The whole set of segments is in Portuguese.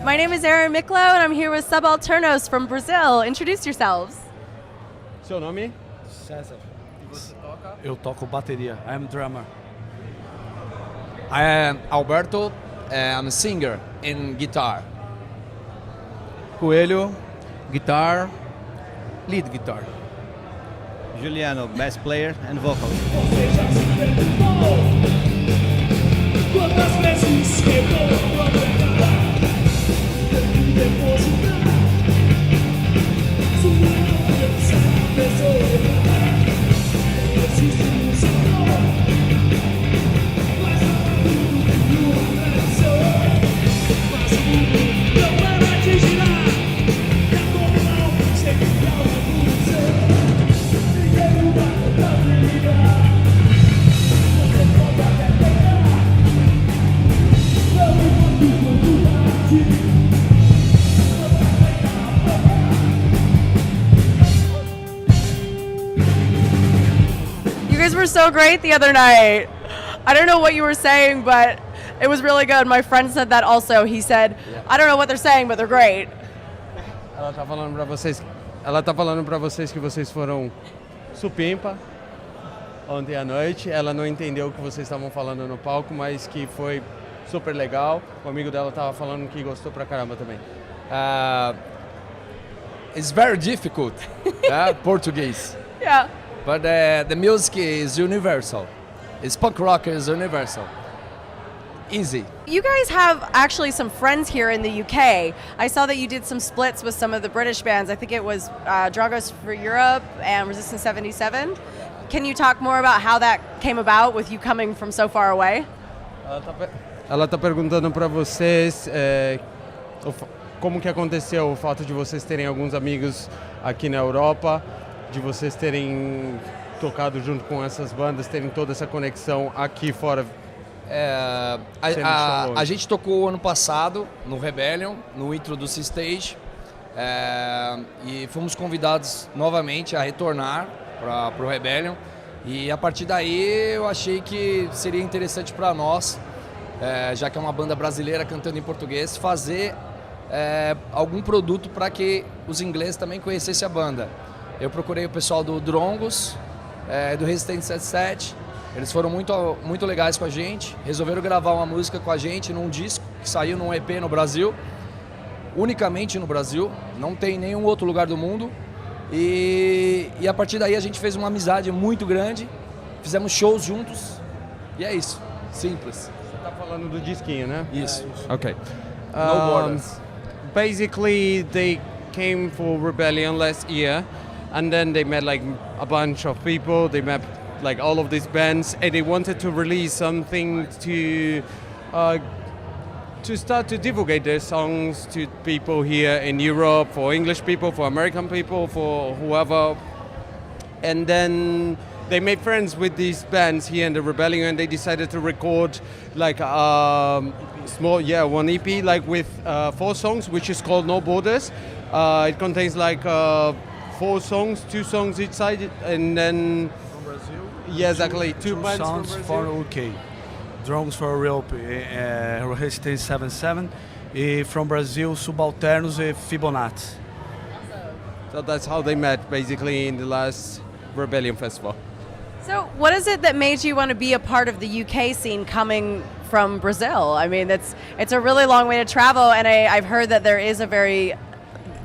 My name is Erin Micklow and I'm here with Subalternos from Brazil. Introduce yourselves. Seu nome? César. Eu toco bateria. I am drummer. I am Alberto. I'm a singer in guitar. Coelho, guitar, lead guitar. Juliano, bass player and vocals. Quantas vezes quebrou a verdade e depositar sua confiança na pessoa. Existe um sabor, mas tudo tem uma tradição. Mas o mundo não para de girar, e a normal sempre dá uma evolução. Ninguém não vai tentar me ligar. Você pode até pegar. You guys were so great the other night. I don't know what you were saying, but it was really good. My friend said that also. He said, I don't know what they're saying, but they're great. Ela tá falando pra vocês que vocês foram supimpa ontem à noite. Ela não entendeu o que vocês estavam falando no palco, mas que foi super legal. O amigo dela tava falando que gostou pra caramba também. It's very difficult, Portuguese. Yeah. But the music is universal. It's punk rock is universal. Easy. You guys have actually some friends here in the UK. I saw that you did some splits with some of the British bands. I think it was Dragos for Europe and Resistance 77. Can you talk more about how that came about with you coming from so far away? Ela tá perguntando pra vocês como que aconteceu o fato de vocês terem alguns amigos aqui na Europa, de vocês terem tocado junto com essas bandas, terem toda essa conexão aqui fora. A gente tocou ano passado no Rebellion, no Introduce Stage, e fomos convidados novamente a retornar para o Rebellion. E a partir daí eu achei que seria interessante para nós, já que é uma banda brasileira cantando em português, fazer algum produto para que os ingleses também conhecessem a banda. Eu procurei o pessoal do Drongos, do Resistance 77, eles foram muito legais com a gente, resolveram gravar uma música com a gente num disco que saiu num EP no Brasil, unicamente no Brasil, não tem em nenhum outro lugar do mundo. E a partir daí a gente fez uma amizade muito grande, fizemos shows juntos e é isso, simples. Você tá falando do disquinho, né? Isso. Okay. No Borders. Basically, they came for Rebellion last year, and then they met like a bunch of people. They met like all of these bands, and they wanted to release something to start to divulgate their songs to people here in Europe, for English people, for American people, for whoever. And then they made friends with these bands here in the Rebellion, and they decided to record like small, one EP, like with 4 songs, which is called No Borders. It contains like 4 songs, 2 songs each side, and then From Brazil? Yeah, exactly. Two bands from songs Brazil. for UK. Drums for Europe, Resistance 77. E from Brazil, Subalternos e Fibonacci. So that's how they met, basically, in the last Rebellion Festival. So what is it that made you want to be a part of the UK scene coming from Brazil? I mean, it's a really long way to travel, and I've heard that there is a very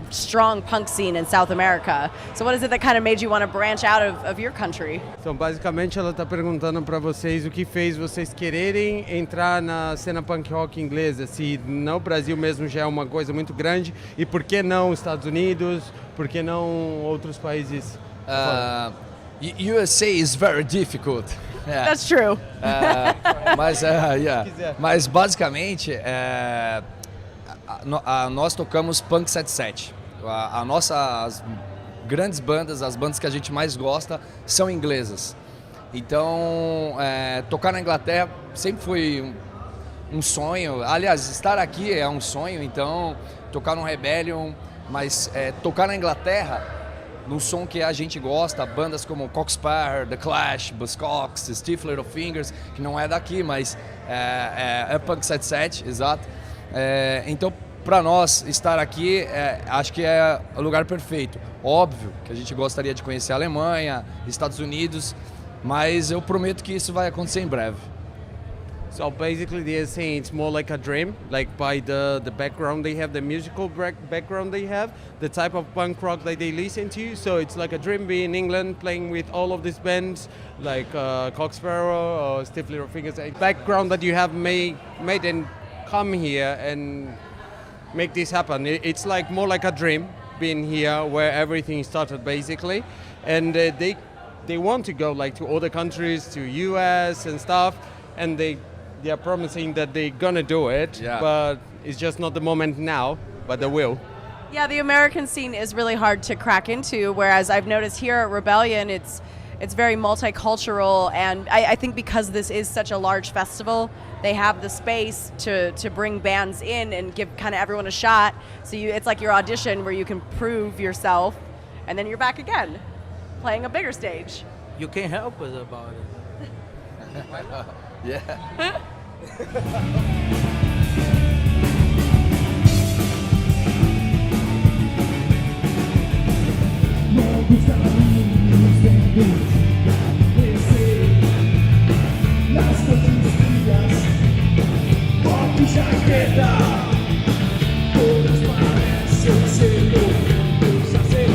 strong punk scene in South America. So what is it that kind of made you want to branch out of your country? Então, basicamente, ela está perguntando para vocês o que fez vocês quererem entrar na cena punk rock inglesa. Se no Brasil mesmo já é uma coisa muito grande, e por que não Estados Unidos? Por que não outros países? USA is very difficult. Yeah. That's true. Mas basicamente nós tocamos Punk 77. As grandes bandas, as bandas que a gente mais gosta são inglesas. Então tocar na Inglaterra sempre foi um sonho. Aliás, estar aqui é um sonho. Então tocar no Rebellion, mas tocar na Inglaterra no som que a gente gosta, bandas como Coxsparrer, The Clash, Buzzcocks, Stiff Little Fingers, que não é daqui, mas é Punk 77, exato. Então, para nós estar aqui, acho que é o lugar perfeito. Óbvio que a gente gostaria de conhecer a Alemanha, Estados Unidos, mas eu prometo que isso vai acontecer em breve. So basically they're saying it's more like a dream, like by the background they have, the musical background they have, the type of punk rock that they listen to. So it's like a dream being in England, playing with all of these bands like Coxsparrow or Stiff Little Fingers. A background that you have made and come here and make this happen. It's like more like a dream being here where everything started basically. And they want to go like to other countries, to US and stuff, and they are promising that they're gonna do it, but it's just not the moment now, but they will. Yeah, the American scene is really hard to crack into, whereas I've noticed here at Rebellion, it's very multicultural, and I think because this is such a large festival, they have the space to bring bands in and give kind of everyone a shot. So it's like your audition where you can prove yourself, and then you're back again, playing a bigger stage. You can't help us about it. Yeah. Longos caminhos vendidos pra descer nas notícias, copo e jaqueta, todas parecem ser loucos a ser.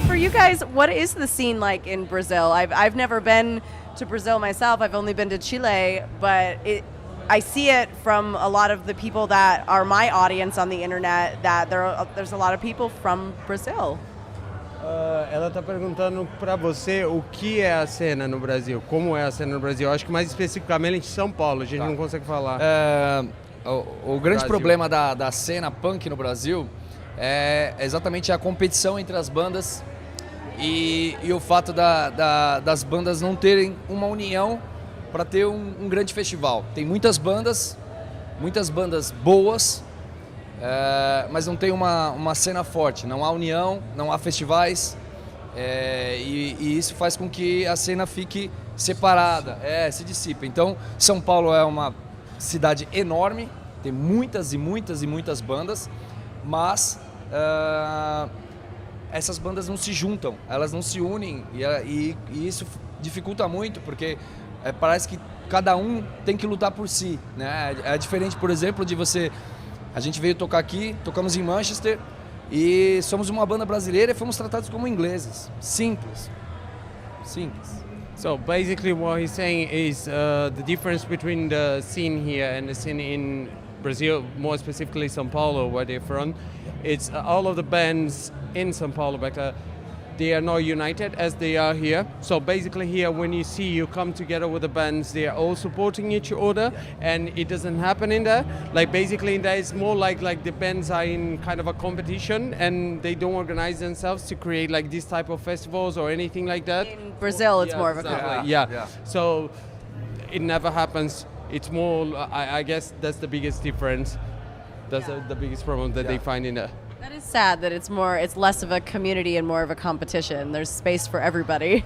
For you guys, what is the scene like in Brazil? I've never been to Brazil myself. I've only been to Chile, but I see it from a lot of the people that are my audience on the internet that there's a lot of people from Brazil. Ela está perguntando para você o que é a cena no Brasil, como é a cena no Brasil. Acho que mais especificamente em São Paulo, a gente não consegue falar. O grande problema da cena punk no Brasil é exatamente a competição entre as bandas e o fato das bandas não terem uma união para ter um grande festival. Tem muitas bandas boas, mas não tem uma cena forte, não há união, não há festivais, e isso faz com que a cena fique separada, se dissipa. Então, São Paulo é uma cidade enorme, tem muitas bandas, mas essas bandas não se juntam, elas não se unem, e isso dificulta muito, porque parece que cada um tem que lutar por si, né? É diferente, por exemplo, de você... A gente veio tocar aqui, tocamos em Manchester e somos uma banda brasileira e fomos tratados como ingleses. Simples. So basically what he's saying is the difference between the scene here and the scene in Brazil, more specifically São Paulo, where they're from. It's all of the bands in São Paulo, but they are not united as they are here. So basically here, when you come together with the bands, they are all supporting each other, and it doesn't happen in there. Like basically in there, it's more like the bands are in kind of a competition, and they don't organize themselves to create like this type of festivals or anything like that. In Brazil, it's more of a competition. Yeah. So it never happens. It's more, I guess that's the biggest difference. That's the biggest problem that they find in there. That is sad that it's less of a community and more of a competition. There's space for everybody.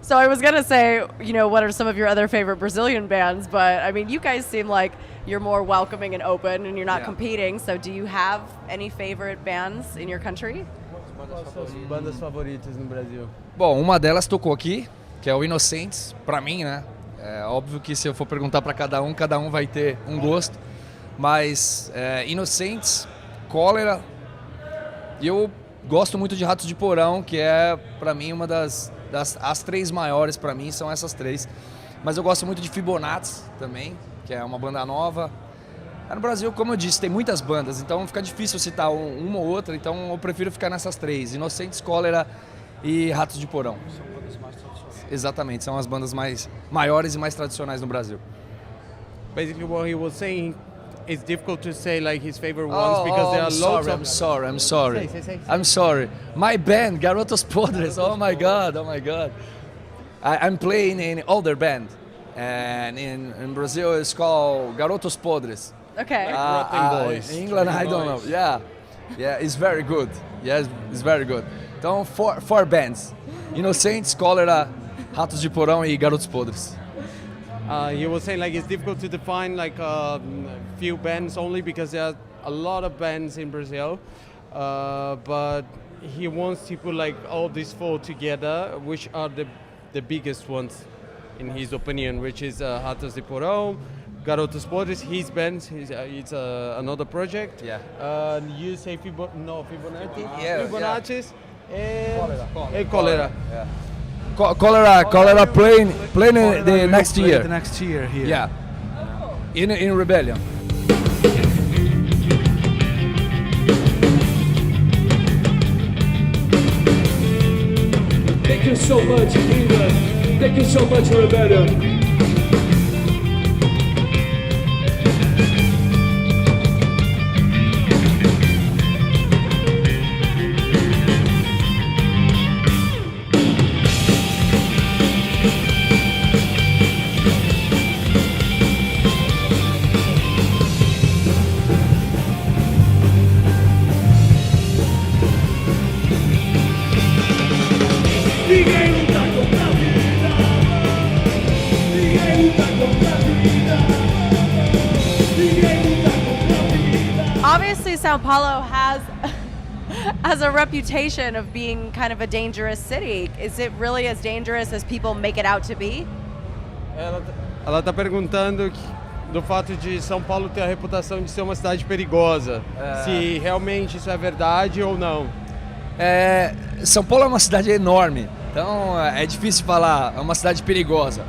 So I was gonna say, what are some of your other favorite Brazilian bands? But I mean, you guys seem like you're more welcoming and open, and you're not competing. So do you have any favorite bands in your country? Quais são as bandas favoritas no Brasil? Bom, uma delas tocou aqui, que é o Inocentes, pra mim, né? É óbvio que se eu for perguntar pra cada um vai ter um gosto. Mas Inocentes, Cólera. E eu gosto muito de Ratos de Porão, que é, pra mim, uma as três maiores, pra mim, são essas três. Mas eu gosto muito de Fibonacci também, que é uma banda nova. No Brasil, como eu disse, tem muitas bandas, então fica difícil citar uma ou outra, então eu prefiro ficar nessas três: Inocentes, Cólera e Ratos de Porão. São bandas mais tradicionais. Exatamente, são as bandas maiores e mais tradicionais no Brasil. Basically, what he was saying, it's difficult to say like his favorite ones because there are loads I'm of. sorry. Say. I'm sorry. My band, Garotos Podres. Oh my God. I'm playing in older band, and in Brazil it's called Garotos Podres. Okay. Rotten Boys. In England, I don't know. Yeah, it's very good. Yes, it's very good. Então, four bands: Inocentes, Cólera, Ratos de Porão e Garotos Podres. You were saying like it's difficult to define like few bands only because there are a lot of bands in Brazil, but he wants to put like all these four together, which are the biggest ones in his opinion, which is Ratos de Porão, Garotos Podres, his band, it's another project. Yeah. You say Fibonacci? Yeah, Fibonacci's and Cólera. Yeah. Cólera playing the next Play year. The next year here. Yeah. In Rebellion. Thank you so much, England. Thank you so much, Rebellion. Ninguém luta contra a vida. Ninguém luta contra a vida. Ninguém luta contra a vida. Obviously, Sao Paulo has a reputation of being kind of a dangerous city. Is it really as dangerous as people make it out to be? Ela tá perguntando do fato de São Paulo ter a reputação de ser uma cidade perigosa. Se realmente isso é verdade ou não. São Paulo é uma cidade enorme, então é difícil falar, é uma cidade perigosa.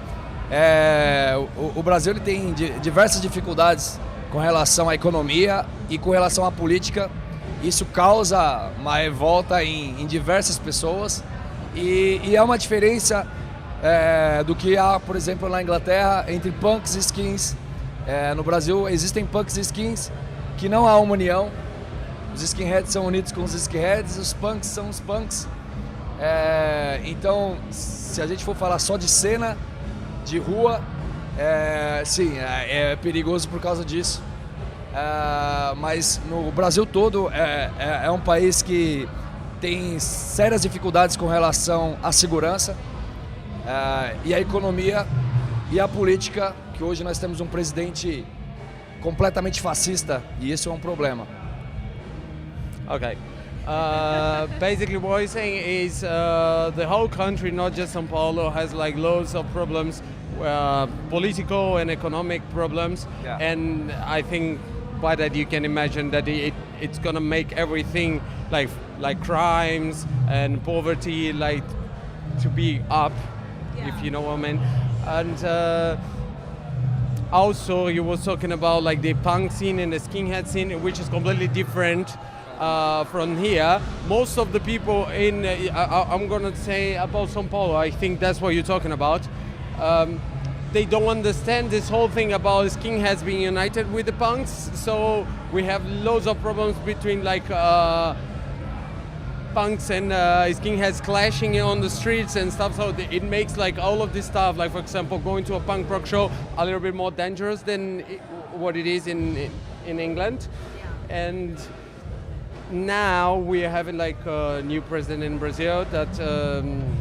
O Brasil ele tem diversas dificuldades com relação à economia e com relação à política. Isso causa uma revolta em diversas pessoas e é uma diferença do que há, por exemplo, na Inglaterra entre punks e skins. No Brasil existem punks e skins que não há uma união. Os skinheads são unidos com os skinheads, os punks são os punks. Então, se a gente for falar só de cena, de rua, sim, é perigoso por causa disso. Mas no Brasil todo é um país que tem sérias dificuldades com relação à segurança e à economia e à política, que hoje nós temos um presidente completamente fascista e isso é um problema. Okay. Basically, what he's saying is the whole country, not just São Paulo, has like loads of problems, political and economic problems, Yeah. and I think by that you can imagine that it's gonna make everything like crimes and poverty like to be up, if you know what I mean. And also, you was talking about like the punk scene and the skinhead scene, which is completely different. From here, most of the people in, I'm gonna say about São Paulo, I think that's what you're talking about. They don't understand this whole thing about skinheads being united with the punks. So we have loads of problems between like punks and skinheads clashing on the streets and stuff. So it makes like all of this stuff, like for example, going to a punk rock show, a little bit more dangerous than what it is in England. And now we are having like a new president in Brazil that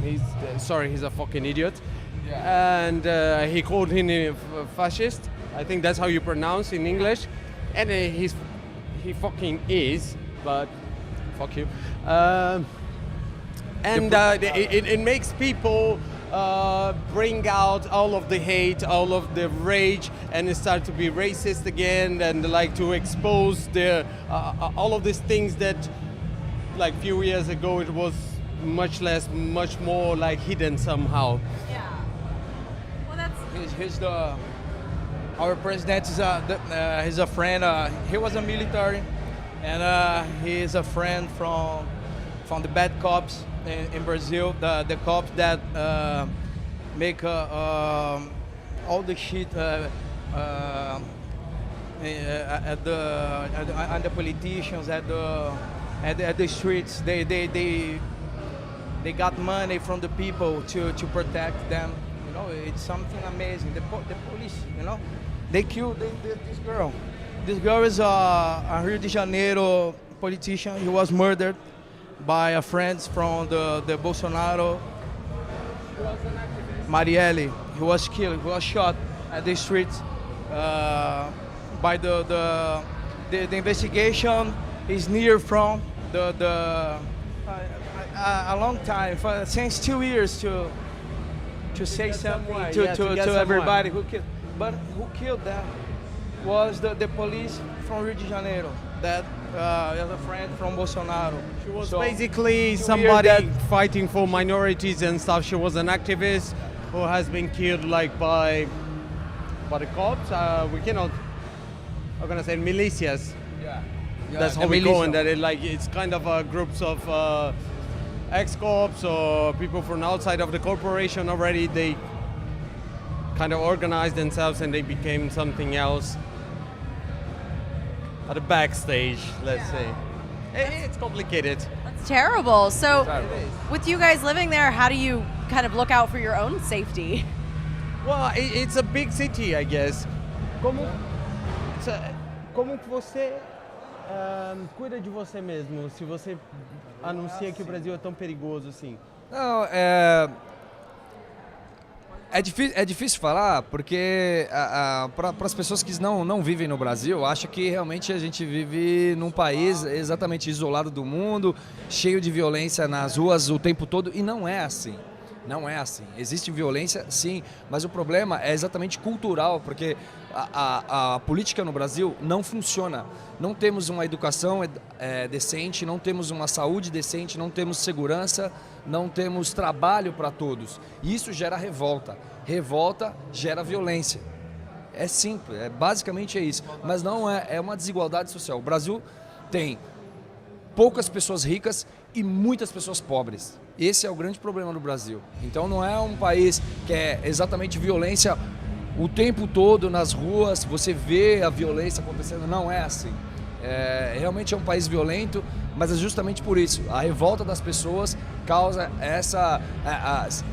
he's a fucking idiot. Yeah. And he called him a fascist. I think that's how you pronounce in English. And he fucking is, but fuck you. It makes people bring out all of the hate, all of the rage, and start to be racist again, and like to expose the all of these things that, like few years ago, it was much more like hidden somehow. Yeah. Well, that's Here's the our president is he's a friend. He was a military, and he is a friend from the bad cops in Brazil. The cops that make all the shit at the politicians at the streets. They got money from the people to protect them. You know, it's something amazing. The police, you know, they killed this girl. This girl is a Rio de Janeiro politician. He was murdered by a friend from the Bolsonaro. Marielle. He was killed. He was shot at the streets by the investigation is near from a long time, since 2 years to say something to everybody who killed. But who killed them was the police from Rio de Janeiro. That is a friend from Bolsonaro. She was So, basically 2 years somebody that- fighting for minorities and stuff. She was an activist who has been killed like by the cops. We cannot. I'm gonna say militias. Yeah. That's how we call it. That it's kind of groups of ex-cops or people from outside of the corporation already. They kind of organized themselves and they became something else at the backstage, let's say. It's complicated. That's terrible. So, with you guys living there, how do you kind of look out for your own safety? Well, it's a big city, I guess. Como que você cuida de você mesmo se você anuncia que o Brasil é tão perigoso assim? Não, é difícil falar porque para as pessoas que não vivem no Brasil, acham que realmente a gente vive num país exatamente isolado do mundo, cheio de violência nas ruas o tempo todo, e não é assim. Não é assim. Existe violência, sim, mas o problema é exatamente cultural, porque a política no Brasil não funciona. Não temos uma educação decente, não temos uma saúde decente, não temos segurança, não temos trabalho para todos. E isso gera revolta. Revolta gera violência. É simples, basicamente é isso. Mas não é uma desigualdade social. O Brasil tem poucas pessoas ricas e muitas pessoas pobres. Esse é o grande problema do Brasil. Então não é um país que é exatamente violência o tempo todo nas ruas, você vê a violência acontecendo, não é assim. Realmente é um país violento, mas é justamente por isso. A revolta das pessoas causa essa...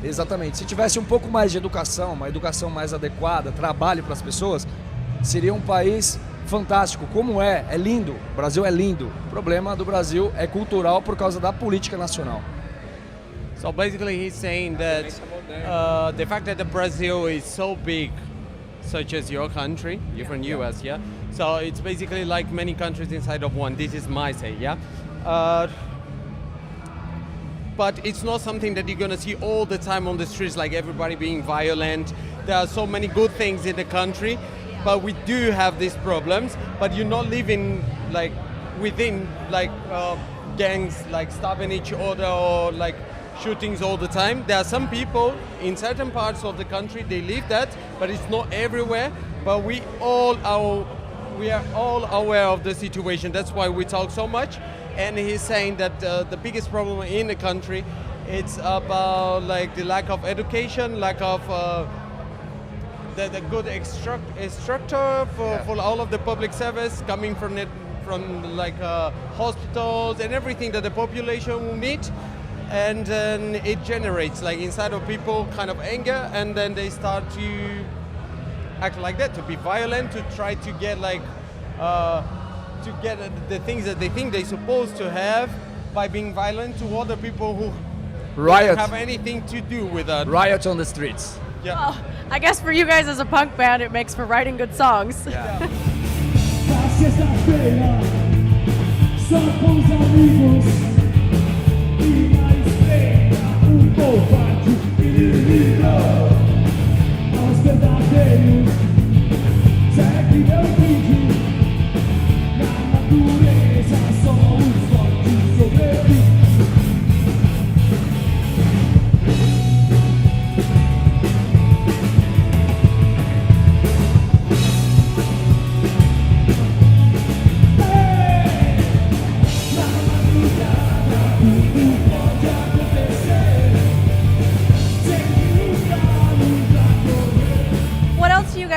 exatamente. Se tivesse um pouco mais de educação, uma educação mais adequada, trabalho para as pessoas, seria um país fantástico, como é lindo. O Brasil é lindo. O problema do Brasil é cultural por causa da política nacional. So basically he's saying that the fact that the Brazil is so big, such as your country, you're from US, yeah? So it's basically like many countries inside of one. This is my say, yeah? But it's not something that you're gonna see all the time on the streets, like everybody being violent. There are so many good things in the country, but we do have these problems, but you're not living like within like gangs like stabbing each other or like shootings all the time. There are some people in certain parts of the country, they live that, but it's not everywhere. But we are all aware of the situation. That's why we talk so much. And he's saying that the biggest problem in the country, it's about like the lack of education, lack of the good structure for all of the public service coming from like hospitals and everything that the population will need. And then it generates like inside of people kind of anger, and then they start to act like that, to be violent, to try to get like to get the things that they think they're supposed to have by being violent to other people who don't have anything to do with that. Riot on the streets. Yeah. Well, I guess for you guys as a punk band, it makes for writing good songs. Yeah. Na sexta-feira, só com os amigos e na espera covarde inimigo. Aos verdadeiros, segue meu vídeo. Na natureza, só os fortes sobrevivem.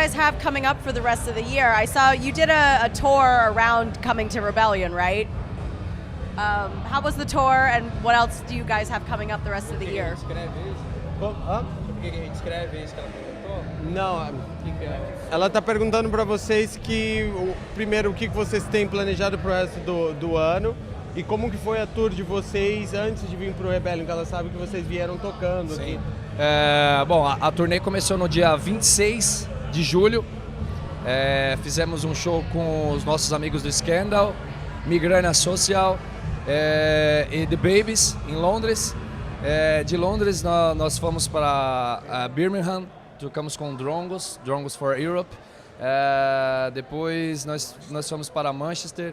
guys have coming up for the rest of the year? I saw you did a tour around coming to Rebellion, right? How was the tour, and what else do you guys have coming up the rest of the year? Escreve isso que ela perguntou. Não, ela está perguntando para vocês primeiro o que vocês têm planejado para o resto do ano e como que foi a tour de vocês antes de vir para o Rebellion, que ela sabe que vocês vieram tocando aqui. Bom, a turnê começou no dia 26 de julho. Fizemos um show com os nossos amigos do Scandal, Migrânia Social e The Babies em Londres. De Londres nós fomos para Birmingham, tocamos com Drongos for Europe. Depois nós fomos para Manchester,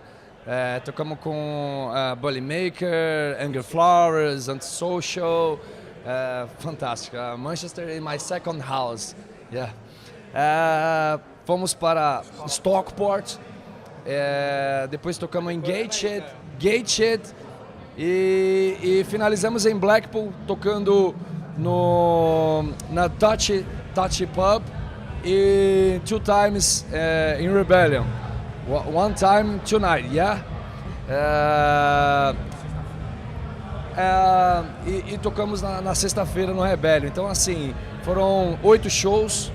tocamos com Bully Maker, Anger Flowers, Antisocial. Fantástico. Manchester is my second house. Yeah. Fomos para Stockport, depois tocamos em Gateshead e finalizamos em Blackpool tocando na Touchy Pub e 2 times in Rebellion. One time tonight, yeah. E tocamos na sexta-feira no Rebellion. Então, assim, foram 8 shows,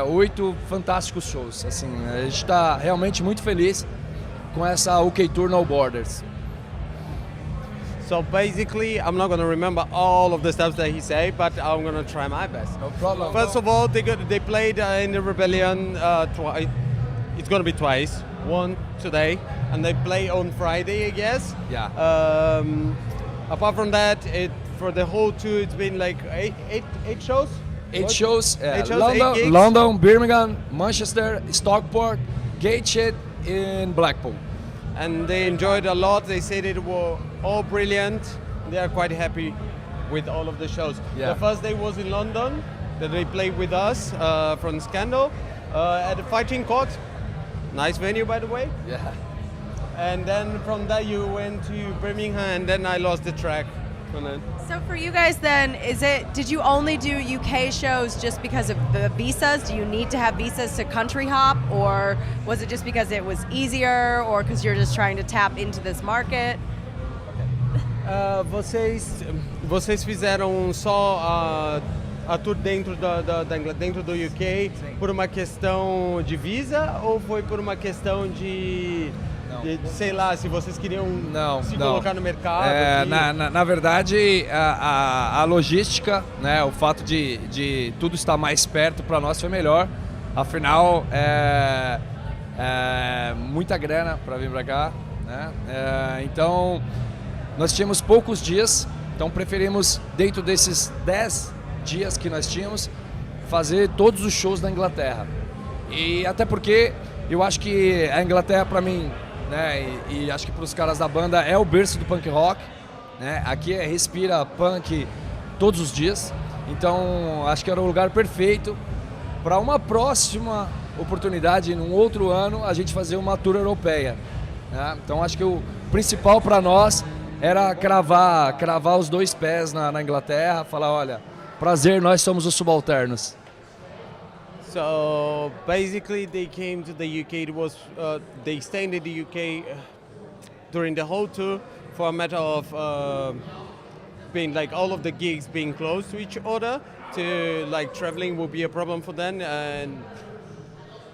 8 fantásticos shows. Assim, a gente está realmente muito feliz com essa UK Tour No Borders. So basically, I'm not going to remember all of the stuff that he said, but I'm going to try my best. No problem. First of all, they played in the Rebellion twice. It's going to be twice. One today, and they play on Friday, I guess. Yeah. Apart from that, for the whole tour, it's been like eight shows? 8 shows, 8 shows, 8 gigs? London, Birmingham, Manchester, Stockport, Gateshead in Blackpool. And they enjoyed a lot. They said it was all brilliant. They are quite happy with all of the shows. Yeah. The first day was in London, that they played with us from Scandal at the Fighting Cock. Nice venue, by the way. Yeah. And then from that you went to Birmingham, and then I lost the track. So for you guys then, did you only do UK shows just because of the visas? Do you need to have visas to country hop, or was it just because it was easier, or because you're just trying to tap into this market? Vocês fizeram só a tour dentro dentro do UK por uma questão de visa, ou foi por uma questão de sei lá, se vocês queriam colocar no mercado? Na verdade, a logística, né, o fato de tudo estar mais perto para nós foi melhor. Afinal, muita grana para vir para cá, né? Então, nós tínhamos poucos dias, então preferimos, dentro desses 10 dias que nós tínhamos, fazer todos os shows da Inglaterra. E até porque eu acho que a Inglaterra, para mim, né, e acho que para os caras da banda, é o berço do punk rock, né? Aqui respira punk todos os dias, então acho que era o lugar perfeito para uma próxima oportunidade, num outro ano, a gente fazer uma tour europeia, né? Então acho que o principal para nós era cravar os 2 pés na Inglaterra, falar, olha, prazer, nós somos os Subalternos. So basically, they came to the UK. It was they stayed in the UK during the whole tour for a matter of being like all of the gigs being close to each other. To like traveling will be a problem for them, and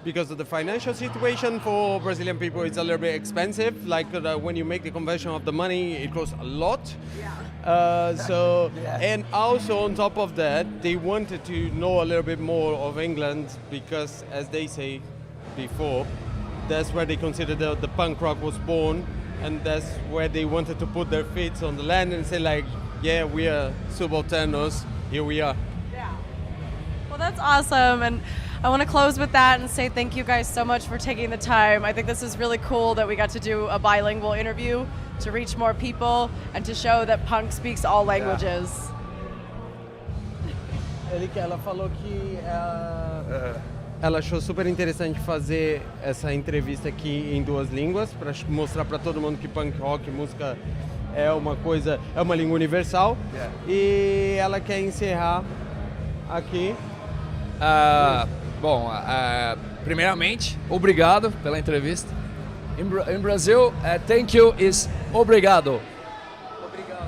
because of the financial situation for Brazilian people, it's a little bit expensive. Like when you make the conversion of the money, it costs a lot. And also on top of that, they wanted to know a little bit more of England because, as they say before, that's where they consider the punk rock was born, and that's where they wanted to put their feet on the land and say like, yeah, we are Subalternos, here we are. Yeah. Well, that's awesome, and I want to close with that and say thank you guys so much for taking the time. I think this is really cool that we got to do a bilingual interview to reach more people and to show that punk speaks all languages. Ela falou que ela achou super interessante fazer essa entrevista aqui em 2 línguas para mostrar para todo mundo que punk rock, música é uma língua universal. E ela quer encerrar aqui. Bom, primeiramente, obrigado pela entrevista. In Brazil, thank you is obrigado.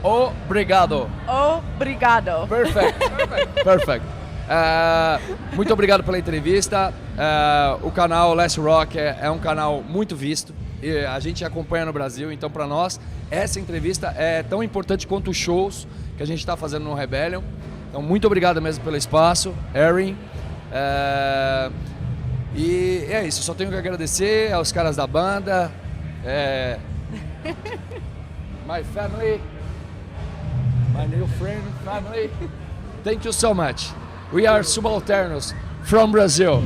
Obrigado. Obrigado. Perfect. Muito obrigado pela entrevista. O canal Less Rock é um canal muito visto. E a gente acompanha no Brasil, então para nós essa entrevista é tão importante quanto os shows que a gente está fazendo no Rebellion. Então muito obrigado mesmo pelo espaço, Erin. E é isso, só tenho que agradecer aos caras da banda, my family, my new friend family. Thank you so much. We are Subalternos from Brazil.